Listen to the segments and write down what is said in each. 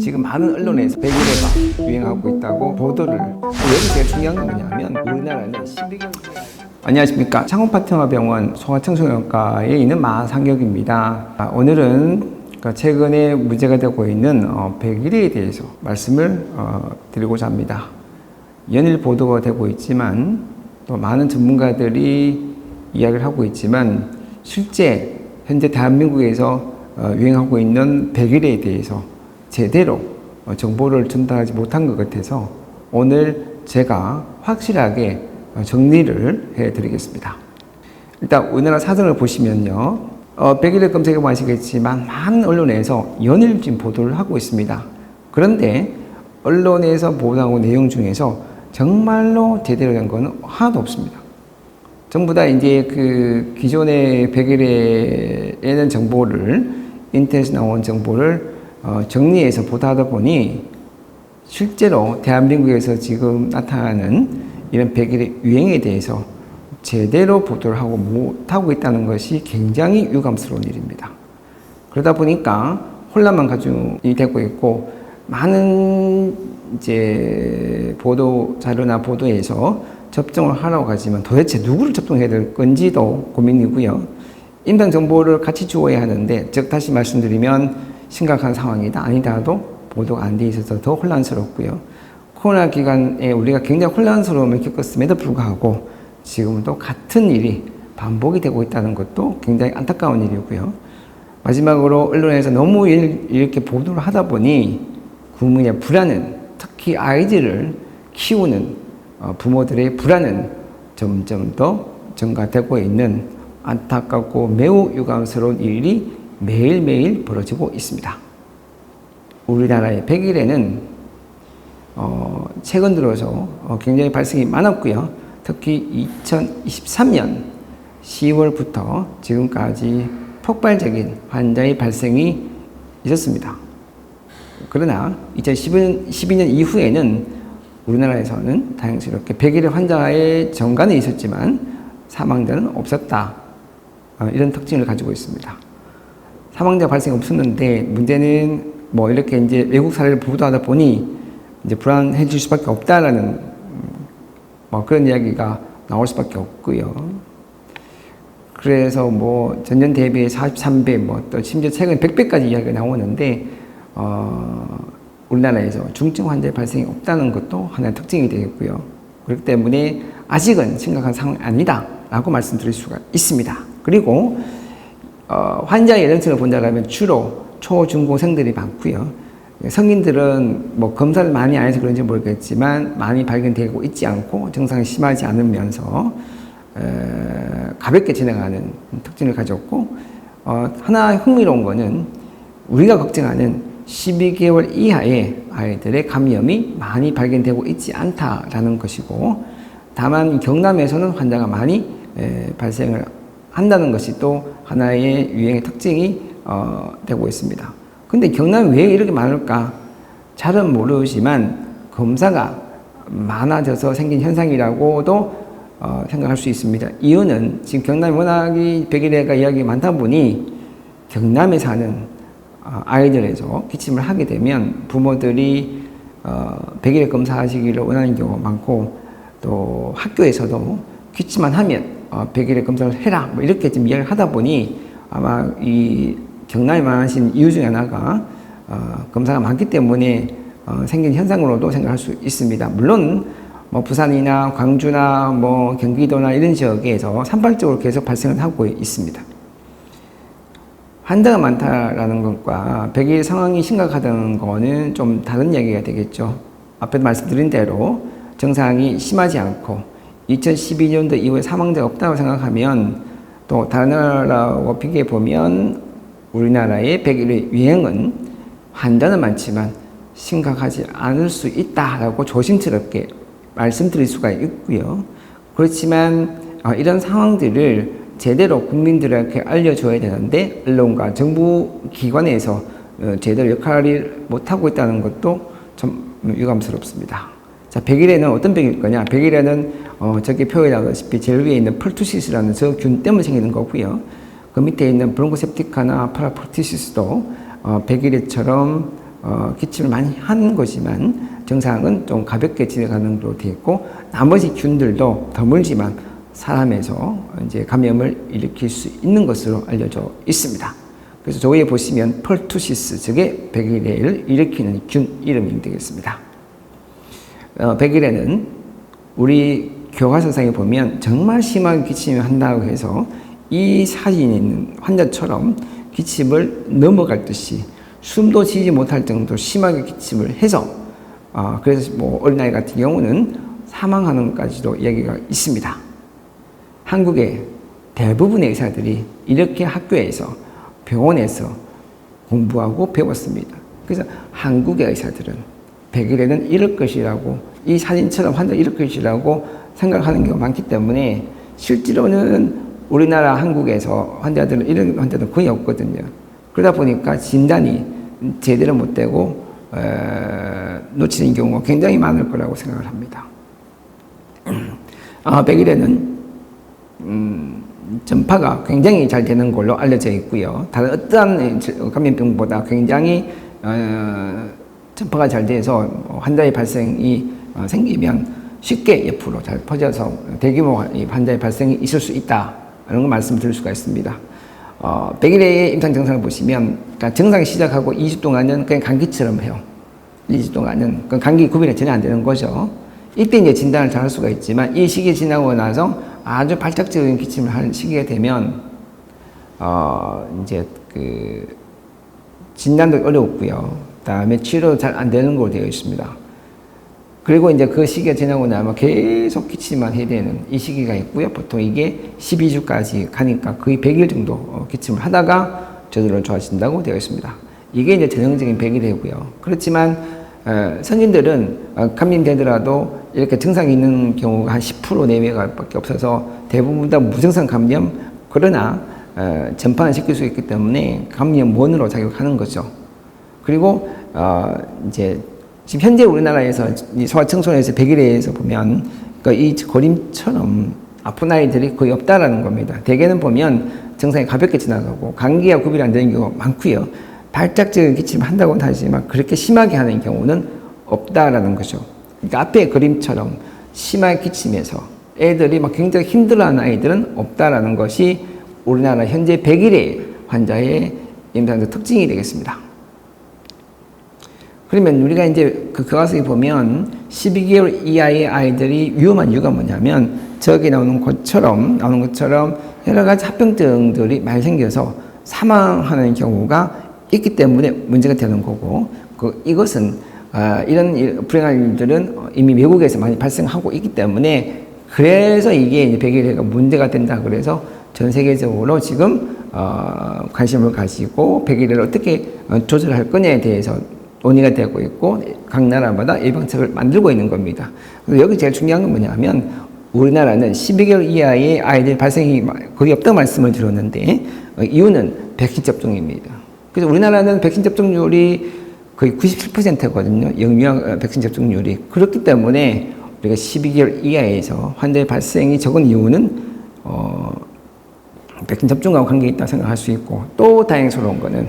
지금 많은 언론에서 백일해가 유행하고 있다고 보도를. 여기 제일 중요한 건 뭐냐면 우리나라는 12개월. 안녕하십니까. 창원파트너병원 소아청소년과에 있는 마상혁입니다. 오늘은 최근에 문제가 되고 있는 백일해에 대해서 말씀을 드리고자 합니다. 연일 보도가 되고 있지만 또 많은 전문가들이 이야기를 하고 있지만 실제 현재 대한민국에서 유행하고 있는 백일해에 대해서 제대로 정보를 전달하지 못한 것 같아서 오늘 제가 확실하게 정리를 해드리겠습니다. 일단 우리나라 사전을 보시면요, 백일해 검색해보면 아시겠지만 많은 언론에서 연일 지금 보도를 하고 있습니다. 그런데 언론에서 보도하고 내용 중에서 정말로 제대로 된 거는 하나도 없습니다. 전부 다 이제 그 기존의 백일해에는 정보를 인터넷에 나온 정보를 정리해서 보도하다 보니 실제로 대한민국에서 지금 나타나는 이런 백일해 유행에 대해서 제대로 보도를 하고 못하고 있다는 것이 굉장히 유감스러운 일입니다. 그러다 보니까 혼란만 가중이 되고 있고 많은 이제 보도 자료나 보도에서 접종을 하라고 하지만 도대체 누구를 접종해야 될 건지도 고민이고요. 임상 정보를 같이 주어야 하는데, 즉 다시 말씀드리면 심각한 상황이다 아니다도 보도가 안 돼 있어서 더 혼란스럽고요. 코로나 기간에 우리가 굉장히 혼란스러움을 겪었음에도 불구하고 지금도 같은 일이 반복이 되고 있다는 것도 굉장히 안타까운 일이고요. 마지막으로 언론에서 너무 이렇게 보도를 하다 보니 국민의 불안은, 특히 아이들을 키우는 부모들의 불안은 점점 더 증가되고 있는 안타깝고 매우 유감스러운 일이 매일매일 벌어지고 있습니다. 우리나라의 백일해는 최근 들어서 굉장히 발생이 많았고요. 특히 2023년 10월부터 지금까지 폭발적인 환자의 발생이 있었습니다. 그러나 2012년 이후에는 우리나라에서는 다행스럽게 백일해 환자의 증가는 있었지만 사망자는 없었다. 이런 특징을 가지고 있습니다. 사망자 발생이 없었는데 문제는 뭐 이렇게 이제 외국 사례를 보도하다 보니 이제 불안해질 수밖에 없다라는 뭐 그런 이야기가 나올 수밖에 없고요. 그래서 뭐 전년 대비 43배, 뭐 또 심지어 최근 100배까지 이야기가 나오는데 우리나라에서 중증 환자의 발생이 없다는 것도 하나의 특징이 되겠고요. 그렇기 때문에 아직은 심각한 상황이 아니다라고 말씀드릴 수가 있습니다. 그리고 환자의 연령층을 본다면 주로 초중고생들이 많고요. 성인들은 뭐 검사를 많이 안 해서 그런지 모르겠지만 많이 발견되고 있지 않고 증상이 심하지 않으면서 가볍게 진행하는 특징을 가졌고, 하나 흥미로운 거는 우리가 걱정하는 12개월 이하의 아이들의 감염이 많이 발견되고 있지 않다라는 것이고, 다만 경남에서는 환자가 많이 발생을 한다는 것이 또 하나의 유행의 특징이 되고 있습니다. 근데 경남이 왜 이렇게 많을까? 잘은 모르지만 검사가 많아져서 생긴 현상이라고도 생각할 수 있습니다. 이유는 지금 경남이 워낙 백일해가 이야기가 많다 보니 경남에 사는 아이들에서 기침을 하게 되면 부모들이 백일해 검사하시기를 원하는 경우가 많고, 또 학교에서도 기침만 하면 백일해 검사를 해라 뭐 이렇게 좀 이야기를 하다 보니 아마 이 경남이 많으신 이유 중에 하나가 검사가 많기 때문에 생긴 현상으로도 생각할 수 있습니다. 물론 뭐 부산이나 광주나 뭐 경기도나 이런 지역에서 산발적으로 계속 발생을 하고 있습니다. 환자가 많다라는 것과 백일해 상황이 심각하다는 거는 좀 다른 이야기가 되겠죠. 앞에도 말씀드린 대로 증상이 심하지 않고 2012년도 이후에 사망자가 없다고 생각하면 또 다른 나라와 비교해 보면 우리나라의 백일해 유행은 환자는 많지만 심각하지 않을 수 있다라고 조심스럽게 말씀드릴 수가 있고요. 그렇지만 이런 상황들을 제대로 국민들에게 알려줘야 되는데 언론과 정부 기관에서 제대로 역할을 못하고 있다는 것도 좀 유감스럽습니다. 자, 백일해는 어떤 백일 거냐? 백일해는 저기 표현하다시피 제일 위에 있는 펄투시스라는 저 균 때문에 생기는 거고요. 그 밑에 있는 브론코셉티카나 파라폴티시스도 백일해처럼 기침을 많이 하는 거지만 증상은 좀 가볍게 진행하는 걸로 되어 있고 나머지 균들도 드물지만 사람에서 이제 감염을 일으킬 수 있는 것으로 알려져 있습니다. 그래서 저기에 보시면 펄투시스, 즉의 백일해를 일으키는 균 이름이 되겠습니다. 백일해는 우리 교과서상에 보면 정말 심하게 기침을 한다고 해서 이 사진에 있는 환자처럼 기침을 넘어갈 듯이 숨도 쉬지 못할 정도로 심하게 기침을 해서 그래서 뭐 어린아이 같은 경우는 사망하는 것까지도 얘기가 있습니다. 한국의 대부분의 의사들이 이렇게 학교에서 병원에서 공부하고 배웠습니다. 그래서 한국의 의사들은 백일해는 이럴 것이라고 이 사진처럼 환자 이럴 것이라고 생각하는 경우가 많기 때문에 실제로는 우리나라 한국에서 환자들은 이런 환자들은 거의 없거든요. 그러다 보니까 진단이 제대로 못 되고 놓치는 경우가 굉장히 많을 거라고 생각을 합니다. 백일해는 전파가 굉장히 잘 되는 걸로 알려져 있고요. 다른 어떠한 감염병보다 굉장히 전파가 잘 돼서 환자의 발생이 생기면 쉽게 옆으로 잘 퍼져서 대규모 환자의 발생이 있을 수 있다는 걸 말씀드릴 수가 있습니다. 백일해의 임상 증상을 보시면 증상이 시작하고 2주 동안은 그냥 감기처럼 해요. 2주 동안은 감기 구별이 전혀 안 되는 거죠. 이때 이제 진단을 잘 할 수가 있지만 이 시기 지나고 나서 아주 발작적인 기침을 하는 시기가 되면 이제 그 진단도 어렵고요. 그다음에 치료 잘 안 되는 걸로 되어 있습니다. 그리고 이제 그 시기가 지나고 나면 계속 기침만 해야 되는 이 시기가 있고요. 보통 이게 12주까지 가니까 거의 100일 정도 기침을 하다가 저절로 좋아진다고 되어 있습니다. 이게 이제 전형적인 백일해고요. 그렇지만 성인들은 감염되더라도 이렇게 증상이 있는 경우가 한 10% 내외밖에 없어서 대부분 다 무증상 감염, 그러나 전파는 시킬 수 있기 때문에 감염원으로 자격하는 거죠. 그리고 이제 지금 현재 우리나라에서 이 소아청소년에서 백일해에서 보면 그러니까 이 그림처럼 아픈 아이들이 거의 없다라는 겁니다. 대개는 보면 증상이 가볍게 지나가고 감기와 구별이 안 되는 경우가 많고요. 발작적인 기침을 한다고는 하지만 그렇게 심하게 하는 경우는 없다라는 거죠. 그러니까 앞에 그림처럼 심하게 기침해서 애들이 막 굉장히 힘들어하는 아이들은 없다라는 것이 우리나라 현재 백일해 환자의 임상적 특징이 되겠습니다. 그러면 우리가 이제 그 교과서에 보면 12개월 이하의 아이들이 위험한 이유가 뭐냐면 저기 나오는 것처럼 여러 가지 합병증들이 많이 생겨서 사망하는 경우가 있기 때문에 문제가 되는 거고, 이것은 이런 불행한 일들은 이미 외국에서 많이 발생하고 있기 때문에 그래서 이게 이제 백일해가 문제가 된다 그래서 전 세계적으로 지금 관심을 가지고 백일해를 어떻게 조절할 거냐에 대해서 논의가 되고 있고 각 나라마다 예방책을 만들고 있는 겁니다. 여기 제일 중요한 건 뭐냐면 우리나라는 12개월 이하의 아이들 발생이 거의 없다고 말씀을 드렸는데 이유는 백신 접종입니다. 그래서 우리나라는 백신 접종률이 거의 97%거든요. 영유아 백신 접종률이. 그렇기 때문에 우리가 12개월 이하에서 환자의 발생이 적은 이유는 백신 접종과 관계가 있다고 생각할 수 있고, 또 다행스러운 거는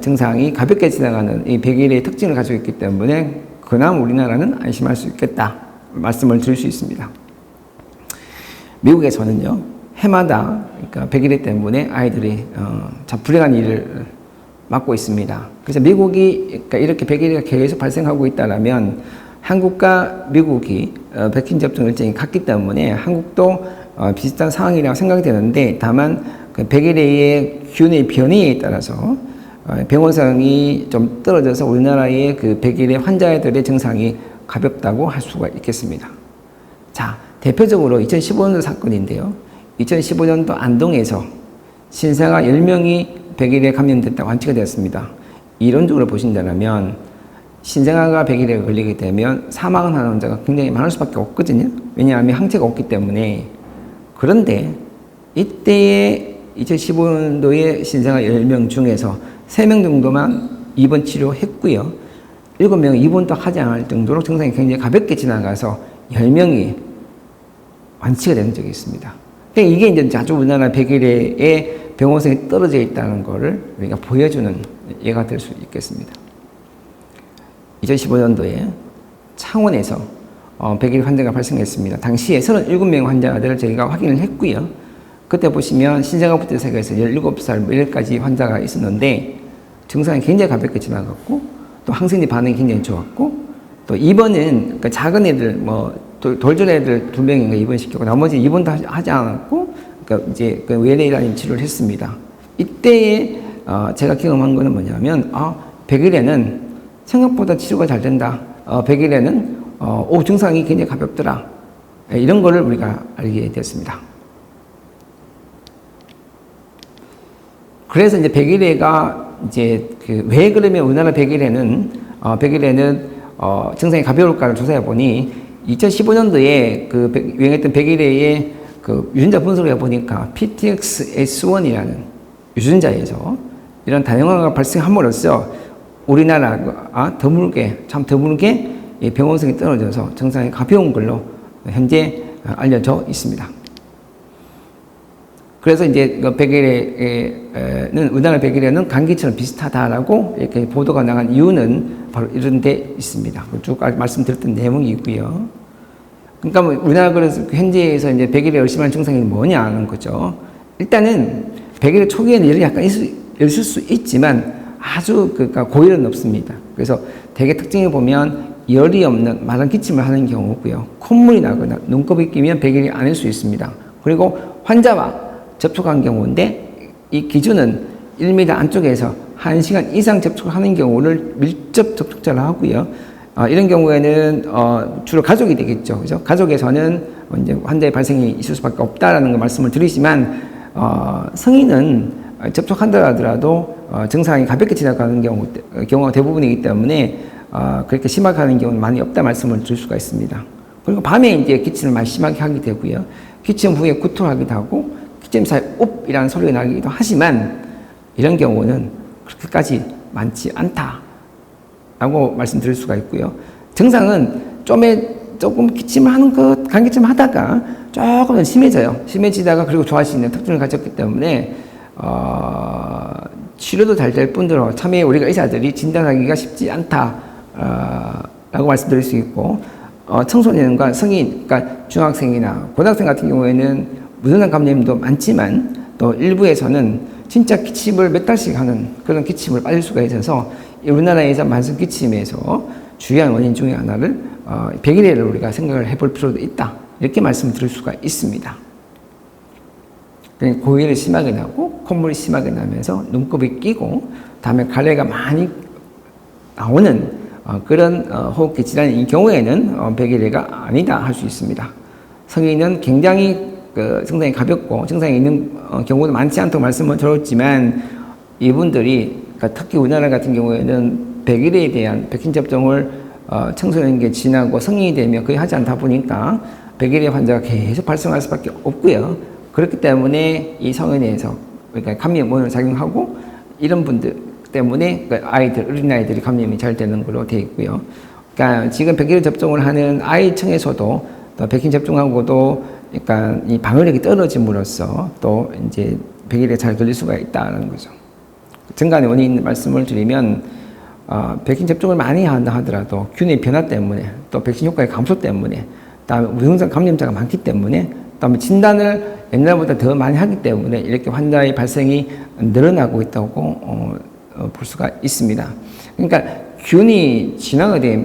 증상이 가볍게 지나가는 이 백일의 특징을 가지고 있기 때문에 그나마 우리나라는 안심할 수 있겠다 말씀을 드릴 수 있습니다. 미국에서는요, 해마다 그러니까 백일해 때문에 아이들이 참 불행한 일을 맡고 있습니다. 그래서 미국이 그러니까 이렇게 백일해가 계속 발생하고 있다라면 한국과 미국이 백신 접종 일정이 같기 때문에 한국도 비슷한 상황이라고 생각이 되는데, 다만 그 백일해의 균의 변이에 따라서 병원성이 좀 떨어져서 우리나라의 그 백일해 환자들의 증상이 가볍다고 할 수가 있겠습니다. 자, 대표적으로 2015년도 사건인데요. 2015년도 안동에서 신생아 10명이 백일해에 감염됐다고 완치가 되었습니다. 이론적으로 보신다면 신생아가 백일해에 걸리게 되면 사망하는 환자가 굉장히 많을 수밖에 없거든요. 왜냐하면 항체가 없기 때문에. 그런데 이때의 2015년도에 신생아 10명 중에서 3명 정도만 입원 치료했고요. 7명은 입원도 하지 않을 정도로 증상이 굉장히 가볍게 지나가서 10명이 완치가 되는 적이 있습니다. 그러니까 이게 이제 아주 우리나라 백일해의 병원성이 떨어져 있다는 것을 우리가 보여주는 예가 될 수 있겠습니다. 2015년도에 창원에서 백일 환자가 발생했습니다. 당시에 37명 환자들을 저희가 확인을 했고요. 그때 보시면 신생아부터 시작해서 17살 뭐 이래까지 환자가 있었는데 증상이 굉장히 가볍게 지나갔고 또 항생제 반응이 굉장히 좋았고 또 입원은 그러니까 작은 애들 뭐 돌절 애들 2명인가 입원시켰고 나머지 입원도 하지 않았고 그러니까 이제 그 외래라는 치료를 했습니다. 이때에 제가 경험한 거는 뭐냐면 백일에는 생각보다 치료가 잘 된다. 백일에는 증상이 굉장히 가볍더라. 이런 거를 우리가 알게 되었습니다. 그래서 이제 백일에가 이제 왜 그러면 우리나라 백일에는 증상이 가벼울까를 조사해 보니 2015년도에 유행했던 백일에의 유전자 분석을 해보니까 PTX-S1이라는 유전자에서 이런 다양화가 발생함으로써 우리나라가 참 드물게 병원성이 떨어져서 증상이 가벼운 걸로 현재 알려져 있습니다. 그래서 이제 우리나라 백일에는 감기처럼 비슷하다라고 이렇게 보도가 나간 이유는 바로 이런 데 있습니다. 쭉 말씀드렸던 내용이고요. 그러니까 우리나라 그래서 현재에서 이제 백일에 의심하는 증상이 뭐냐 하는 거죠. 일단은 백일의 초기에는 열이 약간 있을 수 있지만 아주 고열은 없습니다. 그래서 대개 특징을 보면 열이 없는 마른 기침을 하는 경우고요. 콧물이 나거나 눈곱이 끼면 백일이 아닐 수 있습니다. 그리고 환자와 접촉한 경우인데 이 기준은 1m 안쪽에서 1시간 이상 접촉을 하는 경우를 밀접 접촉자로 하고요. 이런 경우에는 주로 가족이 되겠죠. 그죠? 가족에서는 이제 환자의 발생이 있을 수밖에 없다라는 거 말씀을 드리지만 성인은 접촉한다 하더라도 증상이 가볍게 지나가는 경우가 대부분이기 때문에 그렇게 심하게 하는 경우는 많이 없다 말씀을 드릴 수가 있습니다. 그리고 밤에 이제 기침을 많이 심하게 하게 되고요. 기침 후에 구토하기도 하고 기침 사이 옵이라는 소리가 나기도 하지만 이런 경우는 그렇게까지 많지 않다라고 말씀드릴 수가 있고요. 증상은 조금 기침을 하는 것, 감기침 하다가 조금 더 심해지다가 그리고 좋아지는 특징을 가졌기 때문에 치료도 잘 될 뿐더러 참에 우리가 의사들이 진단하기가 쉽지 않다라고 말씀드릴 수 있고 청소년과 성인, 그러니까 중학생이나 고등학생 같은 경우에는 무증상 감염도 많지만 또 일부에서는 진짜 기침을 몇 달씩 하는 그런 기침을 빠질 수가 있어서 우리나라에서 만성 기침에서 주요한 원인 중에 하나를 백일에를 우리가 생각을 해볼 필요도 있다 이렇게 말씀을 드릴 수가 있습니다. 고열이 심하게 나고 콧물이 심하게 나면서 눈곱이 끼고 다음에 가래가 많이 나오는 그런 호흡기 질환인 경우에는 백일에가 아니다 할 수 있습니다. 성인은 굉장히 증상이 가볍고 증상이 있는 경우도 많지 않다고 말씀을 드렸지만 이분들이 특히 우리나라 같은 경우에는 백일에 대한 백신 접종을 청소년기에 지나고 성인이 되면 거의 하지 않다 보니까 백일에 환자가 계속 발생할 수밖에 없고요. 그렇기 때문에 이 성인에서 그러니까 감염원으로 작용하고 이런 분들 때문에 어린아이들이 감염이 잘 되는 걸로 되어 있고요. 그러니까 지금 백일 접종을 하는 아이층에서도 또 백신 접종하고도 그러니까 이 방어력이 떨어짐으로써 또 이제 백일에 잘 걸릴 수가 있다는 거죠. 증간의 원인 말씀을 드리면 백신 접종을 많이 한다 하더라도 균의 변화 때문에 또 백신 효과의 감소 때문에 다음에 무증상 감염자가 많기 때문에 다음에 진단을 옛날보다 더 많이 하기 때문에 이렇게 환자의 발생이 늘어나고 있다고 볼 수가 있습니다. 그러니까 균이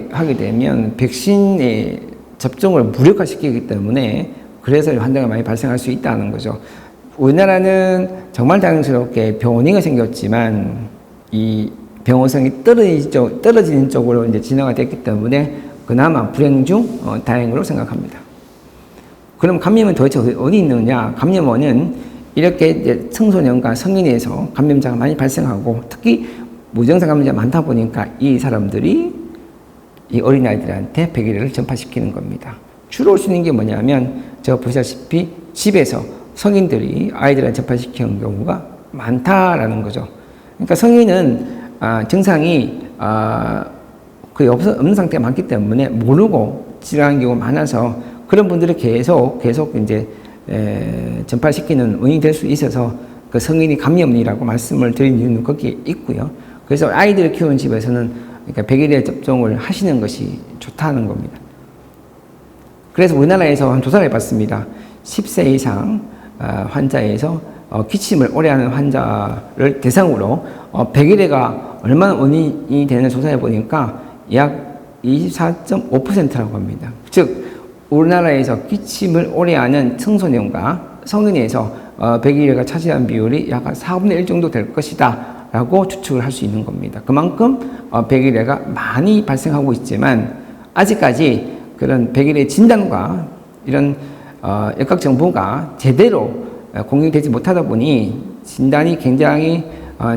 하게 되면 백신의 접종을 무력화시키기 때문에 그래서 환자가 많이 발생할 수 있다는 거죠. 우리나라는 정말 다행스럽게 병원이 생겼지만 이 병원성이 떨어지는 쪽으로 이제 진화가 됐기 때문에 그나마 불행 중 다행으로 생각합니다. 그럼 감염은 도대체 어디 있느냐? 감염원은 이렇게 이제 청소년과 성인에서 감염자가 많이 발생하고 특히 무증상 감염자가 많다 보니까 이 사람들이 이 어린아이들한테 백일을 전파시키는 겁니다. 주로 올 수 있는 게 뭐냐면 제가 보시다시피 집에서 성인들이 아이들한테 전파시키는 경우가 많다라는 거죠. 그러니까 성인은 증상이 거의 없는 상태가 많기 때문에 모르고 질환하는 경우가 많아서 그런 분들이 계속 이제 전파시키는 원인이 될 수 있어서 그 성인이 감염이라고 말씀을 드린 이유는 거기에 있고요. 그래서 아이들을 키우는 집에서는 그러니까 백일에 접종을 하시는 것이 좋다는 겁니다. 그래서 우리나라에서 한 조사를 해봤습니다. 10세 이상 환자에서 기침을 오래 하는 환자를 대상으로 백일해가 얼마나 원인이 되는 조사해 보니까 약 24.5%라고 합니다. 즉 우리나라에서 기침을 오래 하는 청소년과 성인에서 백일해가 차지한 비율이 약 4분의 1 정도 될 것이다 라고 추측을 할 수 있는 겁니다. 그만큼 백일해가 많이 발생하고 있지만 아직까지 그런 백일해 진단과 이런 역학 정보가 제대로 공유되지 못하다 보니 진단이 굉장히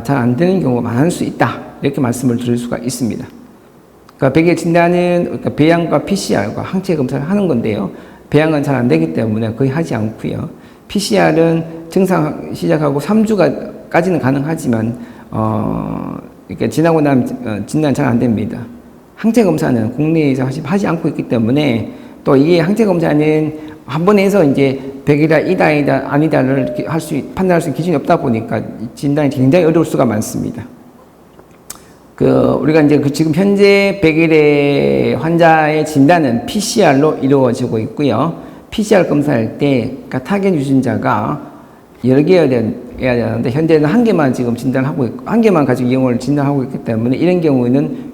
잘 안 되는 경우가 많을 수 있다 이렇게 말씀을 드릴 수가 있습니다. 그러니까 백일해 진단은 그러니까 배양과 PCR과 항체 검사를 하는 건데요. 배양은 잘 안 되기 때문에 거의 하지 않고요. PCR은 증상 시작하고 3주까지는 가능하지만 이렇게 지나고 나면 진단 잘 안 됩니다. 항체 검사는 국내에서 하지 않고 있기 때문에 또 이게 항체 검사는 한 번 해서 이제 백이다, 이다, 아니다를 판단할 수 있는 기준이 없다 보니까 진단이 굉장히 어려울 수가 많습니다. 우리가 이제 지금 현재 백일해 환자의 진단은 PCR로 이루어지고 있고요. PCR 검사할 때 그러니까 타겟 유전자가 여러 개여야 되는데 현재는 한 개만 지금 진단하고 있고 한 개만 가지고 이용을 진단하고 있기 때문에 이런 경우에는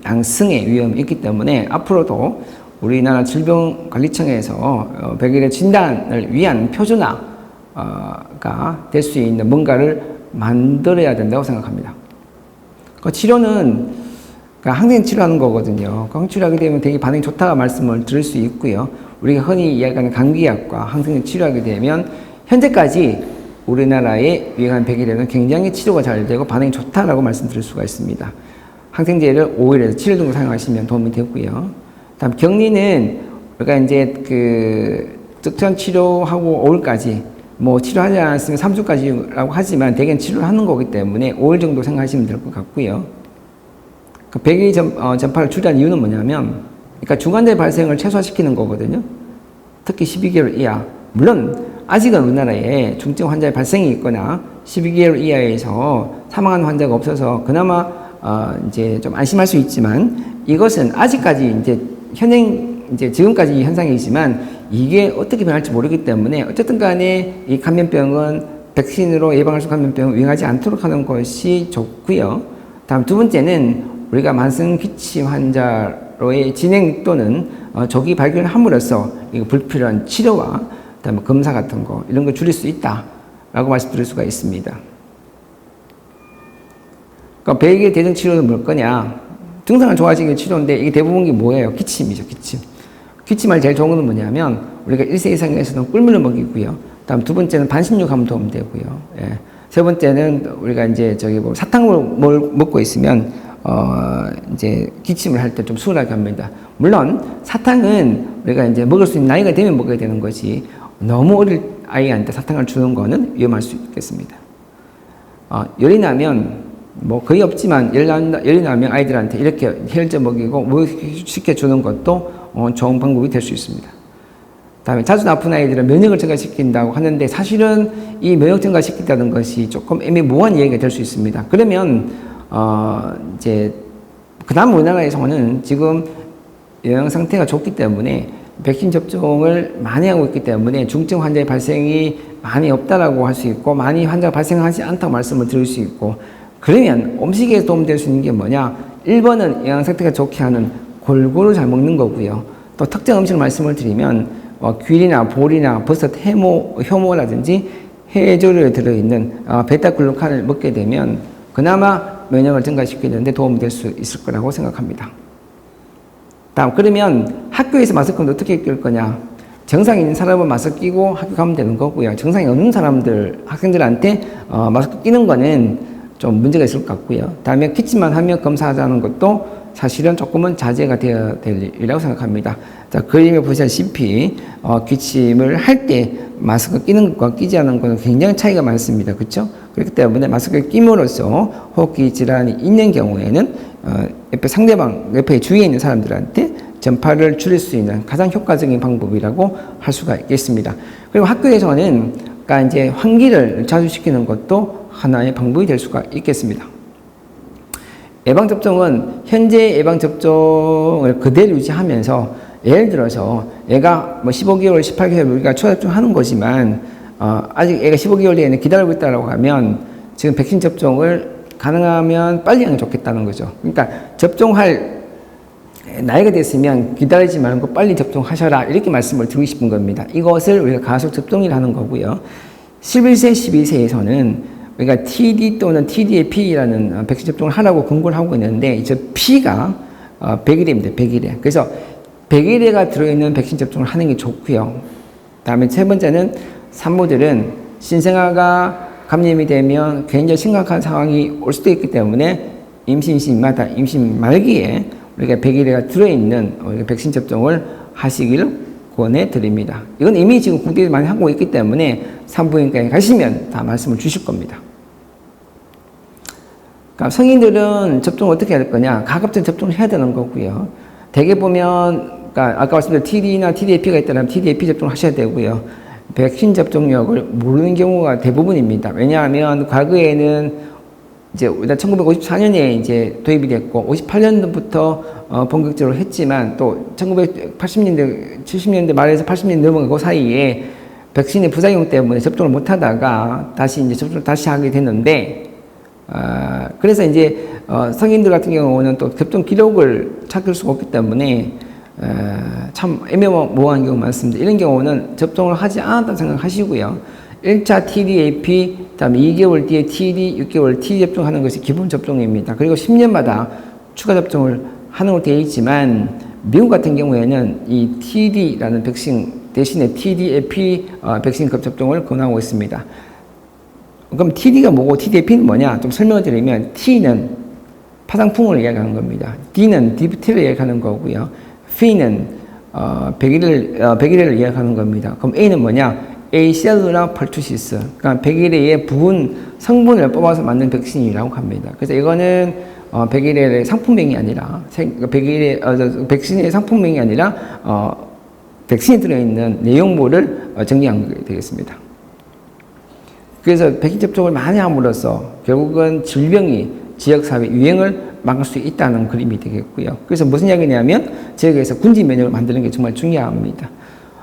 양승의 위험이 있기 때문에 앞으로도 우리나라 질병관리청에서 백일해 진단을 위한 표준화가 될 수 있는 뭔가를 만들어야 된다고 생각합니다. 그 치료는 항생 치료하는 거거든요. 항생 치료하게 되면 되게 반응이 좋다고 말씀을 드릴 수 있고요. 우리가 흔히 이야기하는 감기약과 항생제 치료하게 되면 현재까지 우리나라에 유행한 백일해는 굉장히 치료가 잘 되고 반응이 좋다라고 말씀드릴 수가 있습니다. 항생제를 5일에서 7일 정도 사용하시면 도움이 되고요. 다음 격리는 우리가 이제 특정 치료하고 5일까지 치료하지 않았으면 3주까지라고 하지만 대개는 치료를 하는 거기 때문에 5일 정도 생각하시면 될 것 같고요. 백일 전파를 줄이는 이유는 뭐냐면 그러니까 중환자의 발생을 최소화시키는 거거든요. 특히 12개월 이하. 물론 아직은 우리나라에 중증 환자의 발생이 있거나 12개월 이하에서 사망한 환자가 없어서 그나마 이제 좀 안심할 수 있지만 이것은 아직까지 이제 지금까지 현상이지만 이게 어떻게 변할지 모르기 때문에 어쨌든 간에 이 감염병은 백신으로 예방할 수 있는 감염병을 유행하지 않도록 하는 것이 좋고요. 다음 두 번째는 우리가 만성 기침 환자로의 진행 또는 조기 발견을 함으로써 불필요한 치료와 그다음에 검사 같은 거 이런 걸 줄일 수 있다라고 말씀드릴 수가 있습니다. 그러니까 백일해 대증 치료는 뭘 거냐? 증상을 좋아지게 치료인데 이게 대부분 게 뭐예요? 기침이죠, 기침. 기침할 제일 좋은 건 뭐냐면 우리가 1세 이상에서는 꿀물을 먹이고요. 다음 두 번째는 반신욕 하면 도움 되고요. 예. 세 번째는 우리가 이제 사탕을 먹고 있으면 이제 기침을 할 때 좀 수월하게 합니다. 물론 사탕은 우리가 이제 먹을 수 있는 나이가 되면 먹어야 되는 거지 너무 어릴 아이한테 사탕을 주는 거는 위험할 수 있겠습니다. 열이 나면 거의 없지만 열이 나면 아이들한테 이렇게 혈제 먹이고 식혜 주는 것도 좋은 방법이 될 수 있습니다. 다음에 자주 아픈 아이들은 면역을 증가시킨다고 하는데 사실은 이 면역 증가시킨다는 것이 조금 애매모호한 얘기가 될 수 있습니다. 그러면 이제 그다음 우리나라에서는 지금 영양 상태가 좋기 때문에 백신 접종을 많이 하고 있기 때문에 중증 환자의 발생이 많이 없다라고 할 수 있고 많이 환자가 발생하지 않다고 말씀을 드릴 수 있고 그러면 음식에 도움될 수 있는 게 뭐냐? 1번은 영양 상태가 좋게 하는 골고루 잘 먹는 거고요. 또 특정 음식을 말씀을 드리면 귤이나 보리나 버섯, 효모라든지 해조류에 들어있는 베타글루칸을 먹게 되면 그나마 면역을 증가시키는 데 도움이 될 수 있을 거라고 생각합니다. 다음 그러면 학교에서 마스크는 어떻게 낄 거냐? 정상이 있는 사람은 마스크 끼고 학교 가면 되는 거고요. 정상이 없는 사람들, 학생들한테 마스크 끼는 거는 좀 문제가 있을 것 같고요. 다음에 기침만 하면 검사하자는 것도 사실은 조금은 자제가 되어야 될 일이라고 생각합니다. 자, 그림에 보시다시피 기침을 할 때 마스크 끼는 것과 끼지 않는 것은 굉장히 차이가 많습니다. 그렇죠? 그렇기 때문에 마스크를 끼므로써 호흡기 질환이 있는 경우에는 옆에 주위에 있는 사람들한테 전파를 줄일 수 있는 가장 효과적인 방법이라고 할 수가 있겠습니다. 그리고 학교에서는 그러니까 이제 환기를 자주 시키는 것도 하나의 방법이 될 수가 있겠습니다. 예방접종은 현재 예방접종을 그대로 유지하면서 예를 들어서 애가 뭐 15개월, 18개월 우리가 초접종하는 거지만 아직 애가 15개월 뒤에는 기다리고 있다고 하면 지금 백신 접종을 가능하면 빨리 하는 게 좋겠다는 거죠. 그러니까 접종할 나이가 됐으면 기다리지 말고 빨리 접종하셔라 이렇게 말씀을 드리고 싶은 겁니다. 이것을 우리가 가속 접종이라는 거고요. 11세, 12세에서는 우리가 TD 또는 TDAP라는 백신 접종을 하라고 권고를 하고 있는데 이 P가 100일입니다. 100일에. 그래서 100일에가 들어있는 백신 접종을 하는 게 좋고요. 다음에 세 번째는 산모들은 신생아가 감염이 되면 굉장히 심각한 상황이 올 수도 있기 때문에 임신 말기에 우리가 100일에가 들어있는 우리가 백신 접종을 하시기를 권해드립니다. 이건 이미 지금 국내에 많이 하고 있기 때문에 산부인과에 가시면 다 말씀을 주실 겁니다. 그러니까 성인들은 접종을 어떻게 해야 될 거냐? 가급적 접종을 해야 되는 거고요. 대개 보면 그러니까 아까 말씀드린 TD나 TDAP가 있다면 TDAP 접종을 하셔야 되고요. 백신 접종력을 모르는 경우가 대부분입니다. 왜냐하면 과거에는 이제 일단 1954년에 이제 도입이 됐고 58년도부터 본격적으로 했지만 또 1980년대, 70년대 말에서 80년대 넘어간 그 사이에 백신의 부작용 때문에 접종을 못 하다가 다시 이제 접종을 다시 하게 됐는데 그래서 이제 성인들 같은 경우는 또 접종 기록을 찾을 수가 없기 때문에 참 애매모호한 경우가 많습니다. 이런 경우는 접종을 하지 않았다고 생각하시고요. 1차 TDAP, 다음에 2개월 뒤에 TD, 6개월 TD 접종하는 것이 기본 접종입니다. 그리고 10년마다 추가 접종을 하는 걸로 되어 있지만 미국 같은 경우에는 이 TD라는 백신 대신에 TDAP 백신급 접종을 권하고 있습니다. 그럼 TD가 뭐고 TDAP는 뭐냐? 좀 설명을 드리면 T는 파상풍을 이야기하는 겁니다. D는 디프테리를 이야기하는 거고요. P는 100일을 이야기하는 겁니다. 그럼 A는 뭐냐? 에이셀루라 펄투시스, 그러니까 백일의 부분 성분을 뽑아서 만든 백신이라고 합니다. 그래서 이거는 백일의 상품명이 아니라 백신의 상품명이 아니라 백신이 들어있는 내용물을 정리한 게 되겠습니다. 그래서 백신 접종을 많이 함으로써 결국은 질병이 지역사회 유행을 막을 수 있다는 그림이 되겠고요. 그래서 무슨 이야기냐면 지역에서 군지 면역을 만드는 게 정말 중요합니다.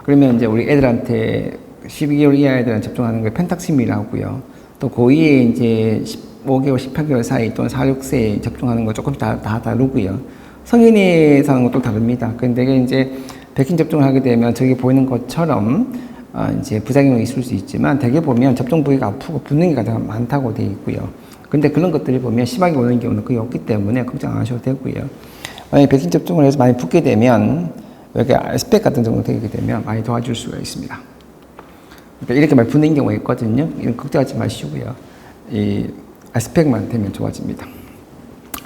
그러면 이제 우리 애들한테 12개월 이하 애들은 접종하는 게 펜탁심이라고요. 또 고2에 이제 15개월, 18개월 사이 또는 4, 6세에 접종하는 거 조금 다 다르고요. 성인에서 하는 것도 다릅니다. 근데 이제 백신 접종을 하게 되면 저기 보이는 것처럼 이제 부작용이 있을 수 있지만 대개 보면 접종 부위가 아프고 붓는 게 가장 많다고 되어 있고요. 근데 그런 것들이 보면 심하게 오는 경우는 거의 없기 때문에 걱정 안 하셔도 되고요. 만약에 백신 접종을 해서 많이 붓게 되면 이렇게 스펙 같은 정도 되게 되면 많이 도와줄 수가 있습니다. 그러니까 이렇게 많이 붓는 경우가 있거든요. 이건 걱정하지 마시고요. 이 아스펙만 되면 좋아집니다.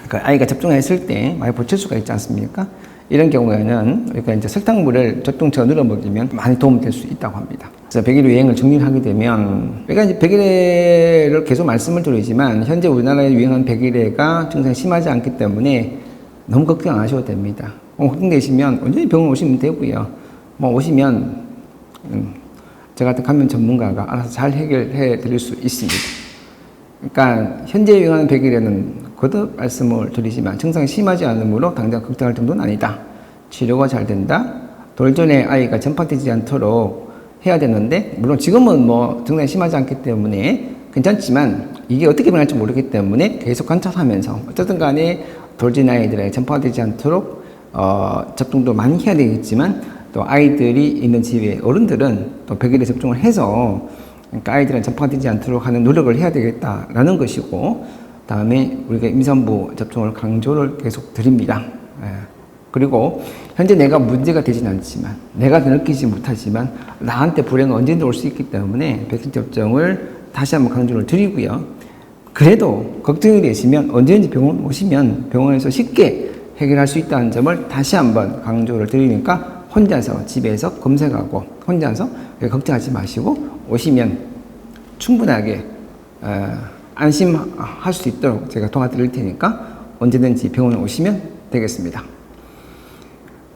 그러니까 아이가 접종했을 때 많이 보칠 수가 있지 않습니까? 이런 경우에는 그러니까 이제 설탕물을 접종처럼 눌러 먹이면 많이 도움될 수 있다고 합니다. 그래서 백일 유행을 정리를 하게 되면 그러니까 이제 백일해를 계속 말씀을 드리지만 현재 우리나라에 유행하는 백일해가 증상이 심하지 않기 때문에 너무 걱정 안 하셔도 됩니다. 걱정되시면 언제든지 병원 오시면 되고요. 뭐 오시면 저 같은 감염 전문가가 알아서 잘 해결해 드릴 수 있습니다. 그러니까 현재 유행하는 백일에는 거듭 말씀을 드리지만 증상이 심하지 않으므로 당장 걱정할 정도는 아니다. 치료가 잘 된다. 돌전에 아이가 전파되지 않도록 해야 되는데 물론 지금은 뭐 증상이 심하지 않기 때문에 괜찮지만 이게 어떻게 변할지 모르기 때문에 계속 관찰하면서 어쨌든 간에 돌진 아이들에 전파되지 않도록 접종도 많이 해야 되겠지만 또 아이들이 있는 집에 어른들은 또 백일에 접종을 해서 그러니까 아이들은 전파되지 않도록 하는 노력을 해야 되겠다라는 것이고 다음에 우리가 임산부 접종을 강조를 계속 드립니다. 그리고 현재 내가 문제가 되진 않지만 내가 느끼지 못하지만 나한테 불행은 언제든 올 수 있기 때문에 백신 접종을 다시 한번 강조를 드리고요. 그래도 걱정이 되시면 언제든지 병원 오시면 병원에서 쉽게 해결할 수 있다는 점을 다시 한번 강조를 드리니까 혼자서 집에서 검색하고 혼자서 걱정하지 마시고 오시면 충분하게 안심할 수 있도록 제가 도와드릴 테니까 언제든지 병원에 오시면 되겠습니다.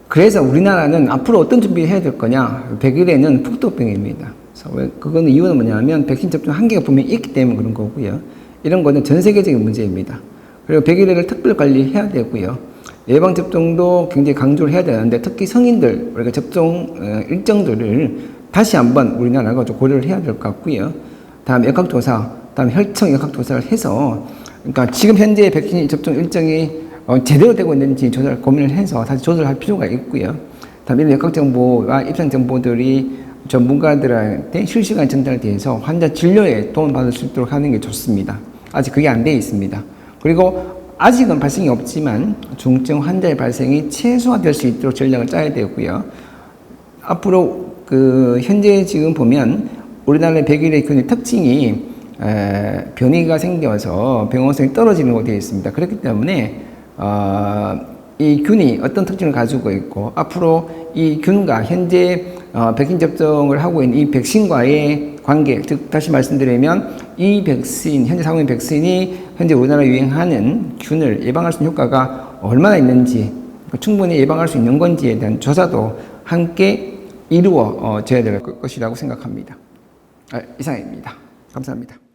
그래서 우리나라는 앞으로 어떤 준비를 해야 될 거냐? 100일에는 풍토병입니다. 그거는 이유는 뭐냐면 백신 접종 한계가 분명히 있기 때문에 그런 거고요. 이런 거는 전 세계적인 문제입니다. 그리고 100일을 특별 관리해야 되고요. 예방접종도 굉장히 강조를 해야 되는데 특히 성인들 우리가 접종 일정들을 다시 한번 우리나라가 좀 고려를 해야 될 것 같고요. 다음 역학조사, 다음 혈청 역학조사를 해서 그러니까 지금 현재 백신 접종 일정이 제대로 되고 있는지 조사를 고민을 해서 다시 조절할 필요가 있고요. 다음 이런 역학정보와 입상정보들이 전문가들한테 실시간 전달돼서 환자 진료에 도움받을 수 있도록 하는 게 좋습니다. 아직 그게 안 돼 있습니다. 그리고 아직은 발생이 없지만 중증 환자의 발생이 최소화될 수 있도록 전략을 짜야 되고요. 앞으로 현재 지금 보면 우리나라의 100일의 균의 특징이 변이가 생겨서 병원성이 떨어지는 것으로 되어 있습니다. 그렇기 때문에 이 균이 어떤 특징을 가지고 있고 앞으로 이 균과 현재 백신 접종을 하고 있는 이 백신과의 관계, 즉 다시 말씀드리면 이 백신, 현재 사고 있는 백신이 현재 우리나라에 유행하는 균을 예방할 수 있는 효과가 얼마나 있는지, 충분히 예방할 수 있는 건지에 대한 조사도 함께 이루어져야 될 것이라고 생각합니다. 이상입니다. 감사합니다.